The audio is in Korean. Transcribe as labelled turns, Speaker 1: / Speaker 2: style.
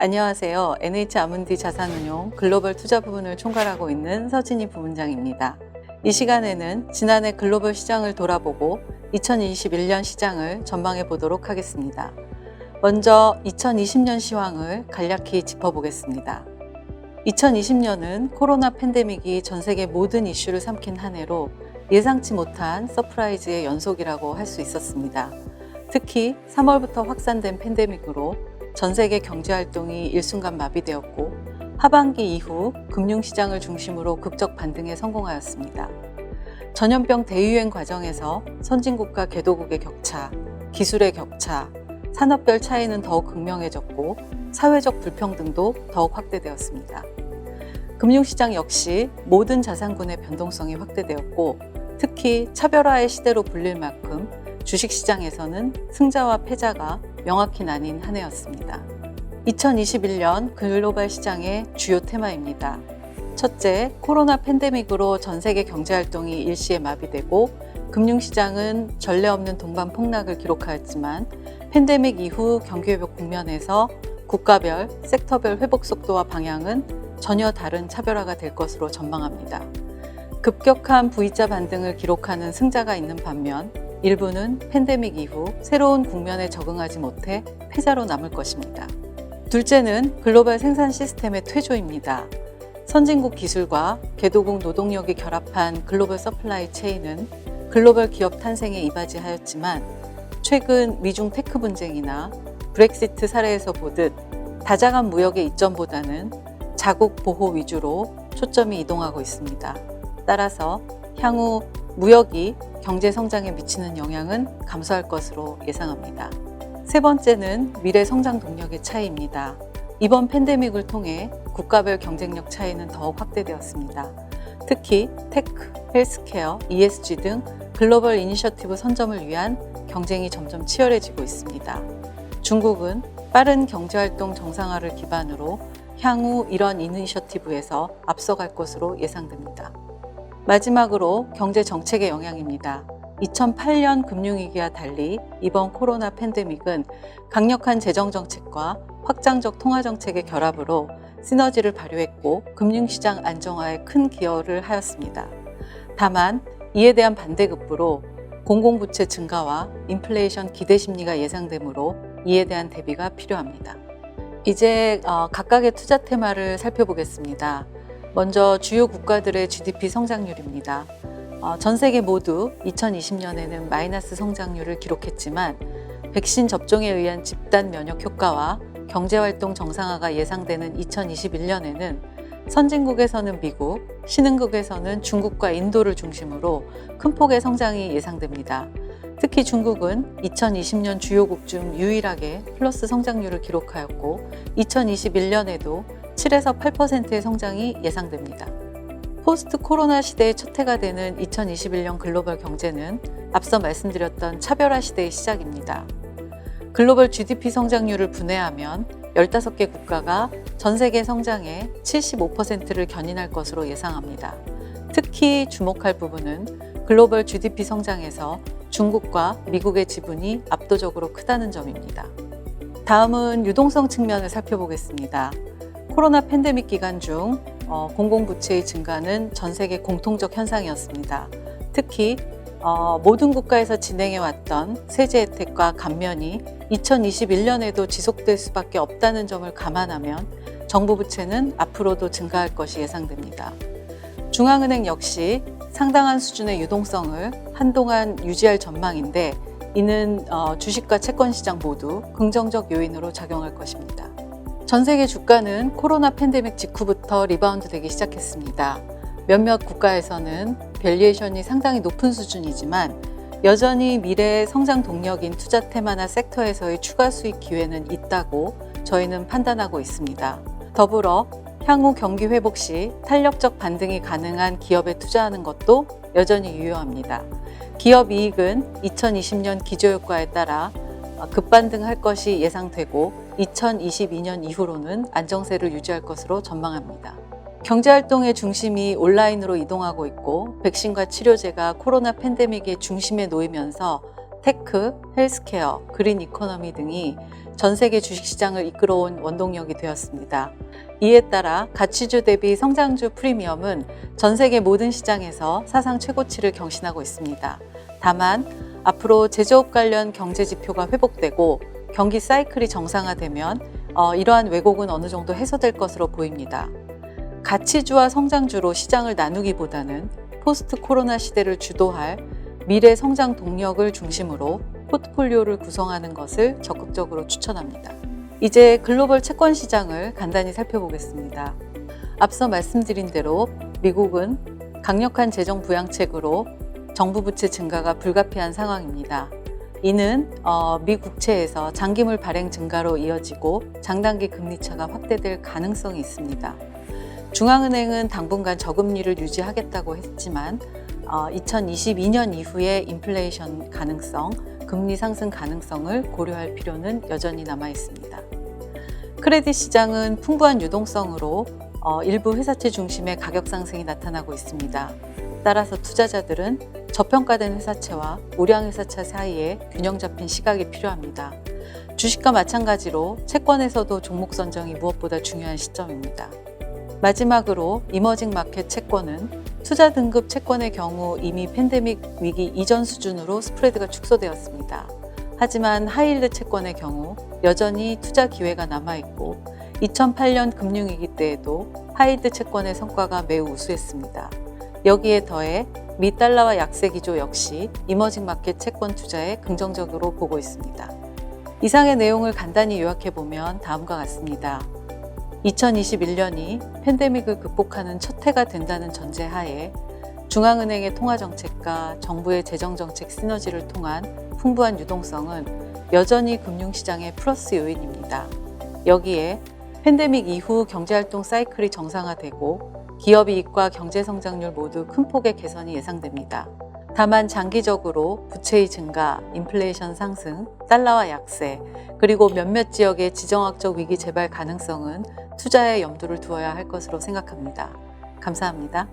Speaker 1: 안녕하세요. NH아문디 자산운용 글로벌 투자 부문을 총괄하고 있는 서진희 부문장입니다. 이 시간에는 지난해 글로벌 시장을 돌아보고 2021년 시장을 전망해 보도록 하겠습니다. 먼저 2020년 시황을 간략히 짚어보겠습니다. 2020년은 코로나 팬데믹이 전 세계 모든 이슈를 삼킨 한 해로 예상치 못한 서프라이즈의 연속이라고 할 수 있었습니다. 특히 3월부터 확산된 팬데믹으로 전 세계 경제활동이 일순간 마비되었고 하반기 이후 금융시장을 중심으로 극적 반등에 성공하였습니다. 전염병 대유행 과정에서 선진국과 개도국의 격차, 기술의 격차, 산업별 차이는 더욱 극명해졌고 사회적 불평등도 더욱 확대되었습니다. 금융시장 역시 모든 자산군의 변동성이 확대되었고 특히 차별화의 시대로 불릴 만큼 주식시장에서는 승자와 패자가 명확히 나뉜 한 해였습니다. 2021년 글로벌 시장의 주요 테마입니다. 첫째, 코로나 팬데믹으로 전 세계 경제활동이 일시에 마비되고 금융시장은 전례 없는 동반 폭락을 기록하였지만 팬데믹 이후 경기회복 국면에서 국가별, 섹터별 회복 속도와 방향은 전혀 다른 차별화가 될 것으로 전망합니다. 급격한 V자 반등을 기록하는 승자가 있는 반면 일부는 팬데믹 이후 새로운 국면에 적응하지 못해 패자로 남을 것입니다. 둘째는 글로벌 생산 시스템의 퇴조입니다. 선진국 기술과 개도국 노동력이 결합한 글로벌 서플라이 체인은 글로벌 기업 탄생에 이바지하였지만 최근 미중 테크 분쟁이나 브렉시트 사례에서 보듯 다자간 무역의 이점보다는 자국 보호 위주로 초점이 이동하고 있습니다. 따라서 향후 무역이 경제 성장에 미치는 영향은 감소할 것으로 예상합니다. 세 번째는 미래 성장 동력의 차이입니다. 이번 팬데믹을 통해 국가별 경쟁력 차이는 더욱 확대되었습니다. 특히 테크, 헬스케어, ESG 등 글로벌 이니셔티브 선점을 위한 경쟁이 점점 치열해지고 있습니다. 중국은 빠른 경제활동 정상화를 기반으로 향후 이런 이니셔티브에서 앞서갈 것으로 예상됩니다. 마지막으로 경제 정책의 영향입니다. 2008년 금융위기와 달리 이번 코로나 팬데믹은 강력한 재정 정책과 확장적 통화 정책의 결합으로 시너지를 발휘했고 금융시장 안정화에 큰 기여를 하였습니다. 다만 이에 대한 반대급부로 공공부채 증가와 인플레이션 기대 심리가 예상되므로 이에 대한 대비가 필요합니다. 이제 각각의 투자 테마를 살펴보겠습니다. 먼저 주요 국가들의 GDP 성장률입니다. 전 세계 모두 2020년에는 마이너스 성장률을 기록했지만 백신 접종에 의한 집단 면역 효과와 경제활동 정상화가 예상되는 2021년에는 선진국에서는 미국, 신흥국에서는 중국과 인도를 중심으로 큰 폭의 성장이 예상됩니다. 특히 중국은 2020년 주요국 중 유일하게 플러스 성장률을 기록하였고 2021년에도 7에서 8%의 성장이 예상됩니다. 포스트 코로나 시대의 첫 해가 되는 2021년 글로벌 경제는 앞서 말씀드렸던 차별화 시대의 시작입니다. 글로벌 GDP 성장률을 분해하면 15개 국가가 전 세계 성장의 75%를 견인할 것으로 예상합니다. 특히 주목할 부분은 글로벌 GDP 성장에서 중국과 미국의 지분이 압도적으로 크다는 점입니다. 다음은 유동성 측면을 살펴보겠습니다. 코로나 팬데믹 기간 중 공공부채의 증가는 전 세계 공통적 현상이었습니다. 특히 모든 국가에서 진행해왔던 세제 혜택과 감면이 2021년에도 지속될 수밖에 없다는 점을 감안하면 정부 부채는 앞으로도 증가할 것이 예상됩니다. 중앙은행 역시 상당한 수준의 유동성을 한동안 유지할 전망인데 이는 주식과 채권 시장 모두 긍정적 요인으로 작용할 것입니다. 전 세계 주가는 코로나 팬데믹 직후부터 리바운드 되기 시작했습니다. 몇몇 국가에서는 밸류에이션이 상당히 높은 수준이지만 여전히 미래의 성장 동력인 투자 테마나 섹터에서의 추가 수익 기회는 있다고 저희는 판단하고 있습니다. 더불어 향후 경기 회복 시 탄력적 반등이 가능한 기업에 투자하는 것도 여전히 유효합니다. 기업 이익은 2020년 기저효과에 따라 급반등할 것이 예상되고 2022년 이후로는 안정세를 유지할 것으로 전망합니다. 경제활동의 중심이 온라인으로 이동하고 있고 백신과 치료제가 코로나 팬데믹의 중심에 놓이면서 테크, 헬스케어, 그린 이코노미 등이 전 세계 주식시장을 이끌어온 원동력이 되었습니다. 이에 따라 가치주 대비 성장주 프리미엄은 전 세계 모든 시장에서 사상 최고치를 경신하고 있습니다. 다만 앞으로 제조업 관련 경제 지표가 회복되고 경기 사이클이 정상화되면 이러한 왜곡은 어느 정도 해소될 것으로 보입니다. 가치주와 성장주로 시장을 나누기보다는 포스트 코로나 시대를 주도할 미래 성장 동력을 중심으로 포트폴리오를 구성하는 것을 적극적으로 추천합니다. 이제 글로벌 채권 시장을 간단히 살펴보겠습니다. 앞서 말씀드린 대로 미국은 강력한 재정 부양책으로 정부 부채 증가가 불가피한 상황입니다. 이는 미 국채에서 장기물 발행 증가로 이어지고 장단기 금리 차가 확대될 가능성이 있습니다. 중앙은행은 당분간 저금리를 유지하겠다고 했지만 2022년 이후에 인플레이션 가능성, 금리 상승 가능성을 고려할 필요는 여전히 남아 있습니다. 크레딧 시장은 풍부한 유동성으로 일부 회사채 중심의 가격 상승이 나타나고 있습니다. 따라서 투자자들은 저평가된 회사채와 우량 회사채 사이에 균형 잡힌 시각이 필요합니다. 주식과 마찬가지로 채권에서도 종목 선정이 무엇보다 중요한 시점입니다. 마지막으로 이머징 마켓 채권은 투자 등급 채권의 경우 이미 팬데믹 위기 이전 수준으로 스프레드가 축소되었습니다. 하지만 하이힐드 채권의 경우 여전히 투자 기회가 남아있고 2008년 금융위기 때에도 하이힐드 채권의 성과가 매우 우수했습니다. 여기에 더해 미 달러와 약세 기조 역시 이머징 마켓 채권 투자에 긍정적으로 보고 있습니다. 이상의 내용을 간단히 요약해보면 다음과 같습니다. 2021년이 팬데믹을 극복하는 첫 해가 된다는 전제하에 중앙은행의 통화정책과 정부의 재정정책 시너지를 통한 풍부한 유동성은 여전히 금융시장의 플러스 요인입니다. 여기에 팬데믹 이후 경제활동 사이클이 정상화되고 기업 이익과 경제 성장률 모두 큰 폭의 개선이 예상됩니다. 다만 장기적으로 부채의 증가, 인플레이션 상승, 달러와 약세, 그리고 몇몇 지역의 지정학적 위기 재발 가능성은 투자에 염두를 두어야 할 것으로 생각합니다. 감사합니다.